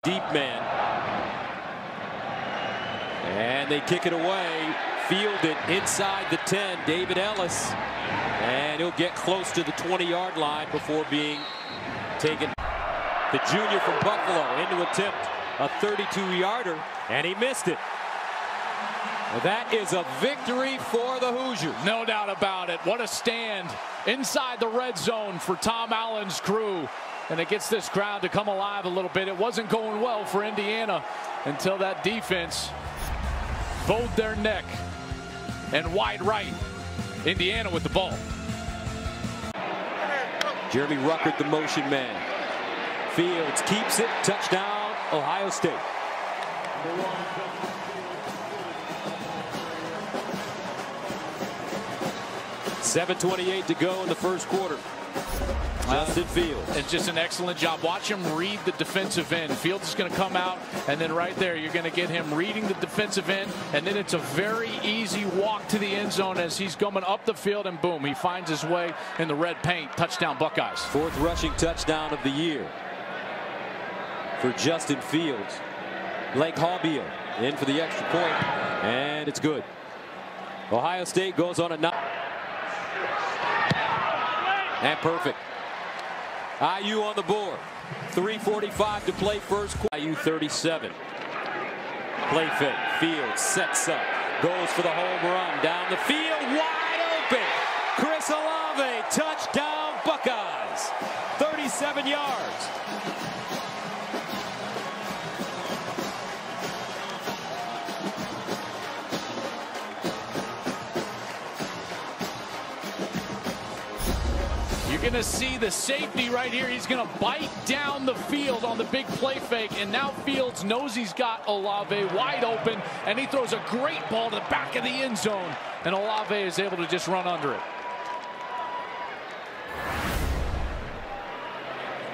Deep man. And they kick it away. Fielded inside the 10. David Ellis. And he'll get close to the 20-yard line before being taken. The junior from Buffalo in to attempt a 32-yarder, and he missed it. That is a victory for the Hoosiers. No doubt about it. What a stand inside the red zone for Tom Allen's crew. And it gets this crowd to come alive a little bit. It wasn't going well for Indiana until that defense bowed their neck. And wide right, Indiana with the ball. Jeremy Ruckert, the motion man. Fields keeps it. Touchdown, Ohio State. .7:28 to go in the first quarter. Justin Fields. It's just an excellent job. Watch him read the defensive end. Fields is going to come out, and then right there you're going to get him reading the defensive end, and then it's a very easy walk to the end zone as he's going up the field, and boom, he finds his way in the red paint. Touchdown Buckeyes. Fourth rushing touchdown of the year for Justin Fields. Blake Haubeil in for the extra point, and it's good. Ohio State goes on a 9. And perfect. IU on the board. 3:45 to play first quarter. IU 37. Play fake. Fields sets up. Goes for the home run. Down the field. Wide open. Chris Olave. Touchdown Buckeyes. 37 yards. You're going to see the safety right here. He's going to bite down the field on the big play fake. And now Fields knows he's got Olave wide open. And he throws a great ball to the back of the end zone. And Olave is able to just run under it.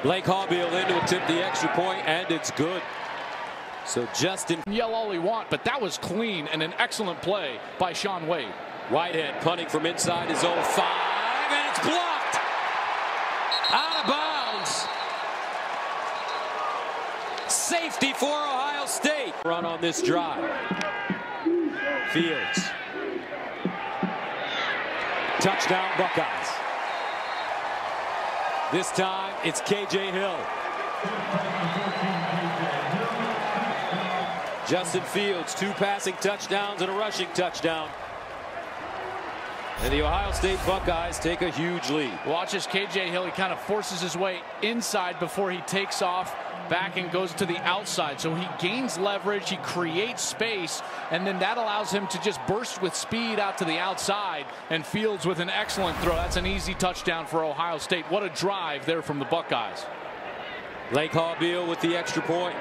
Blake Haubeil in to attempt the extra point, and it's good. So Justin. Yell all he want, but that was clean and an excellent play by Sean Wade. Whitehead punting from inside his own 5, and it's blocked. Out of bounds. Safety for Ohio State. Run on this drive. Fields. Touchdown Buckeyes. This time it's KJ Hill. Justin Fields, 2 passing touchdowns and a rushing touchdown. And the Ohio State Buckeyes take a huge lead. Watch this KJ Hill. He kind of forces his way inside before he takes off back and goes to the outside. So he gains leverage. He creates space. And then that allows him to just burst with speed out to the outside. And Fields with an excellent throw. That's an easy touchdown for Ohio State. What a drive there from the Buckeyes. Blake Haubeil with the extra point.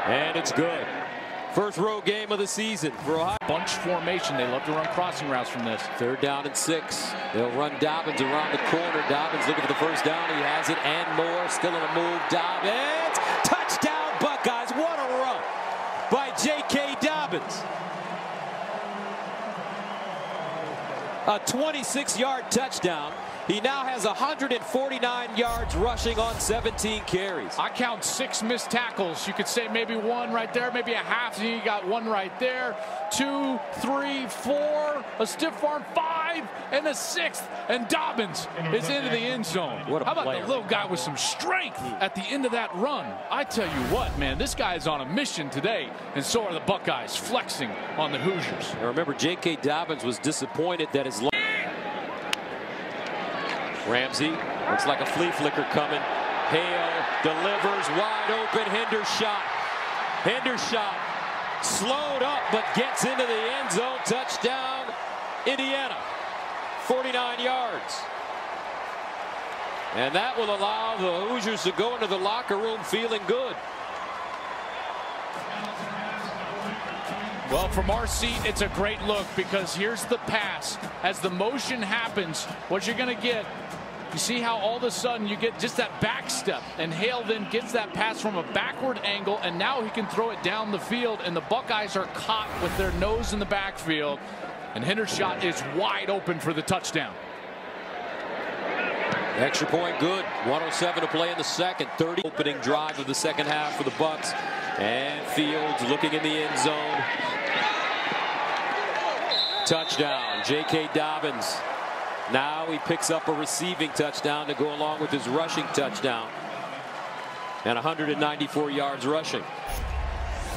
And it's good. First road game of the season for Ohio. Bunch formation. They love to run crossing routes from this. 3rd down and 6. They'll run Dobbins around the corner. Dobbins looking for the first down. He has it and more. Still in a move. Dobbins. Touchdown Buckeyes. What a run by J.K. Dobbins. A 26-yard touchdown. He now has 149 yards rushing on 17 carries. I count 6 missed tackles. You could say maybe 1 right there, maybe a half. You got 1 right there. 2, 3, 4, a stiff arm, 5, and a 6th. And Dobbins is into the end zone. What a How about player. the little guy with some strength at the end of that run? I tell you what, man, this guy is on a mission today, and so are the Buckeyes, flexing on the Hoosiers. Now remember, J.K. Dobbins was disappointed that his Ramsey looks like a flea flicker coming. Hale delivers wide open. Hendershot. Hendershot slowed up but gets into the end zone. Touchdown Indiana. 49 yards. And that will allow the Hoosiers to go into the locker room feeling good. Well, from our seat, it's a great look because here's the pass. As the motion happens, what you're going to get, you see how all of a sudden you get just that back step, and Hale then gets that pass from a backward angle, and now he can throw it down the field, and the Buckeyes are caught with their nose in the backfield, and Hendershot is wide open for the touchdown. Extra point good. 1:07 to play in the second. 30 opening drive of the second half for the Bucks. And Fields looking in the end zone. Touchdown, J.K. Dobbins. Now he picks up a receiving touchdown to go along with his rushing touchdown. And 194 yards rushing.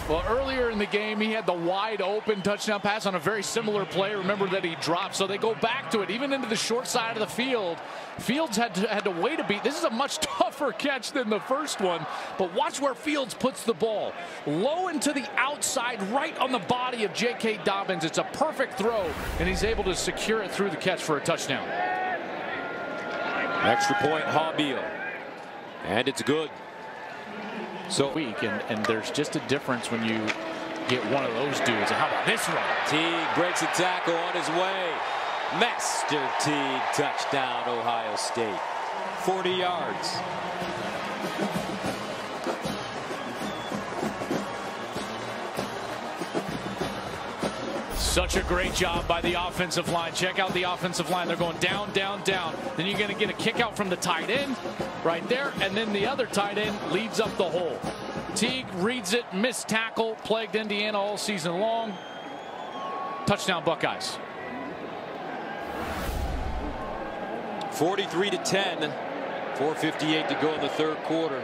Well, earlier in the game, he had the wide open touchdown pass on a very similar play. Remember that he dropped, so they go back to it, even into the short side of the field. Fields had to wait a beat. This is a much tougher catch than the first one, but watch where Fields puts the ball. Low and to the outside, right on the body of J.K. Dobbins. It's a perfect throw, and he's able to secure it through the catch for a touchdown. Extra point, Haubeil. And it's good. So weak, and there's just a difference when you get one of those dudes. And how about this one? Teague breaks a tackle on his way. Master Teague, touchdown, Ohio State. 40 yards. Such a great job by the offensive line. Check out the offensive line. They're going down, down, down. Then you're going to get a kick out from the tight end right there. And then the other tight end leads up the hole. Teague reads it, missed tackle, plagued Indiana all season long. Touchdown, Buckeyes. 43-10. 4:58 to go in the third quarter.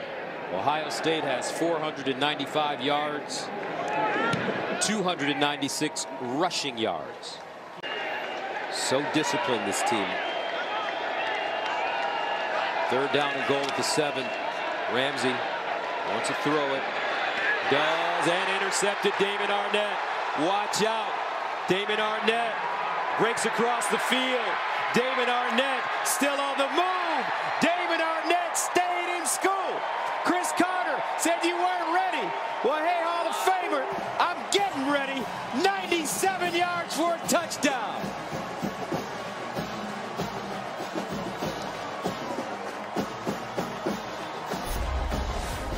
Ohio State has 495 yards. 296 rushing yards. So disciplined, this team. Third down and goal at the 7. Ramsey wants to throw it. Does, and intercepted. Damon Arnett. Watch out. Damon Arnett breaks across the field. Damon Arnett still on the move. Damon Arnett stayed in school. Chris Carter said you weren't ready. Well, hey, Hall of Famer, I'm getting ready. 97 yards for a touchdown.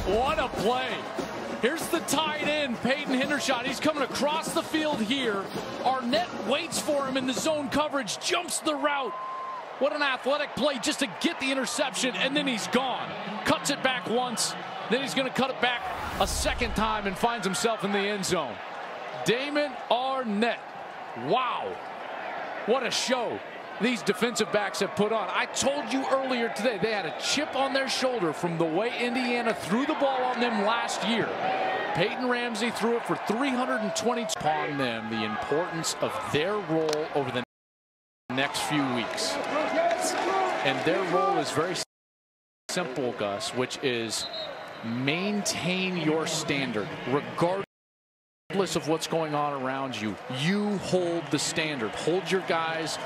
What a play. Here's the tight end, Peyton Hendershot. He's coming across the field here. Arnett waits for him in the zone coverage, jumps the route. What an athletic play just to get the interception, and then he's gone. Cuts it back once, then he's going to cut it back a second time and finds himself in the end zone. Damon Arnett. Wow. What a show these defensive backs have put on. I told you earlier today they had a chip on their shoulder from the way Indiana threw the ball on them last year. Peyton Ramsey threw it for 320 upon them. The importance of their role over the next few weeks. And their role is very simple, Gus, which is maintain your standard regardless of what's going on around you. You hold the standard. Hold your guys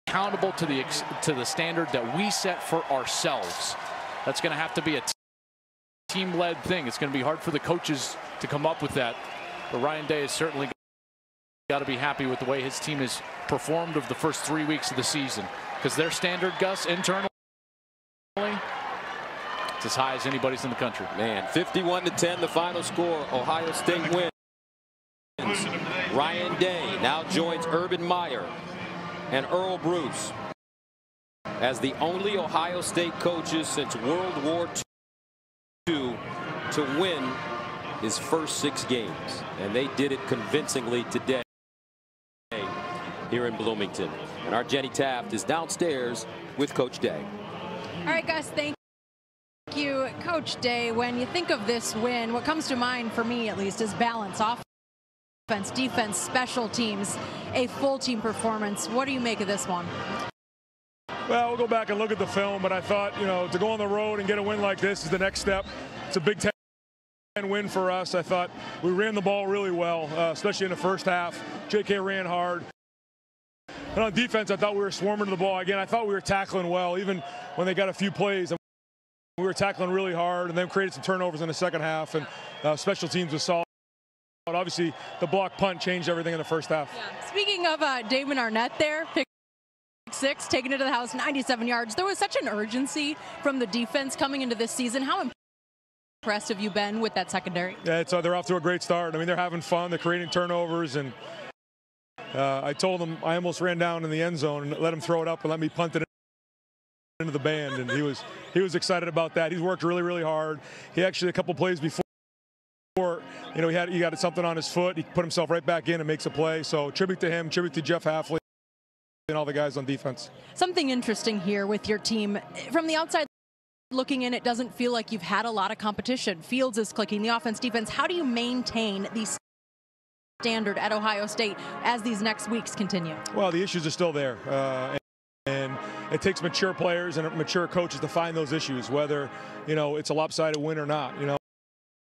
accountable to the standard that we set for ourselves. That's going to have to be a team-led thing. It's going to be hard for the coaches to come up with that. But Ryan Day has certainly got to be happy with the way his team has performed over the first 3 weeks of the season, because their standard, Gus, internally, it's as high as anybody's in the country. Man, 51-10 the final score. Ohio State wins. Ryan Day now joins Urban Meyer and Earl Bruce as the only Ohio State coaches since World War II to win his first 6 games. And they did it convincingly today here in Bloomington. And our Jenny Taft is downstairs with Coach Day. All right, Gus, thank you, Coach Day. When you think of this win, what comes to mind, for me at least, is balance. Offense, defense, special teams, a full team performance. What do you make of this one? Well, we'll go back and look at the film, but I thought, you know, to go on the road and get a win like this is the next step. It's a Big Ten win for us. I thought we ran the ball really well, especially in the first half. J.K. ran hard. And on defense, I thought we were swarming to the ball. Again, I thought we were tackling well, even when they got a few plays. We were tackling really hard and then created some turnovers in the second half, and special teams was solid. Obviously, the block punt changed everything in the first half. Yeah. Speaking of Damon Arnett there, pick 6, taking it to the house, 97 yards. There was such an urgency from the defense coming into this season. How impressed have you been with that secondary? Yeah, they're off to a great start. I mean, they're having fun. They're creating turnovers, and I told them I almost ran down in the end zone and let them throw it up and let me punt it into the band, and he was excited about that. He's worked really, really hard. He actually, a couple plays before, you know, he got something on his foot. He put himself right back in and makes a play. So tribute to him, tribute to Jeff Halfley and all the guys on defense. Something interesting here with your team. From the outside looking in, it doesn't feel like you've had a lot of competition. Fields is clicking, the offense, defense. How do you maintain the standard at Ohio State as these next weeks continue? Well, the issues are still there. And it takes mature players and mature coaches to find those issues, whether, you know, it's a lopsided win or not, you know.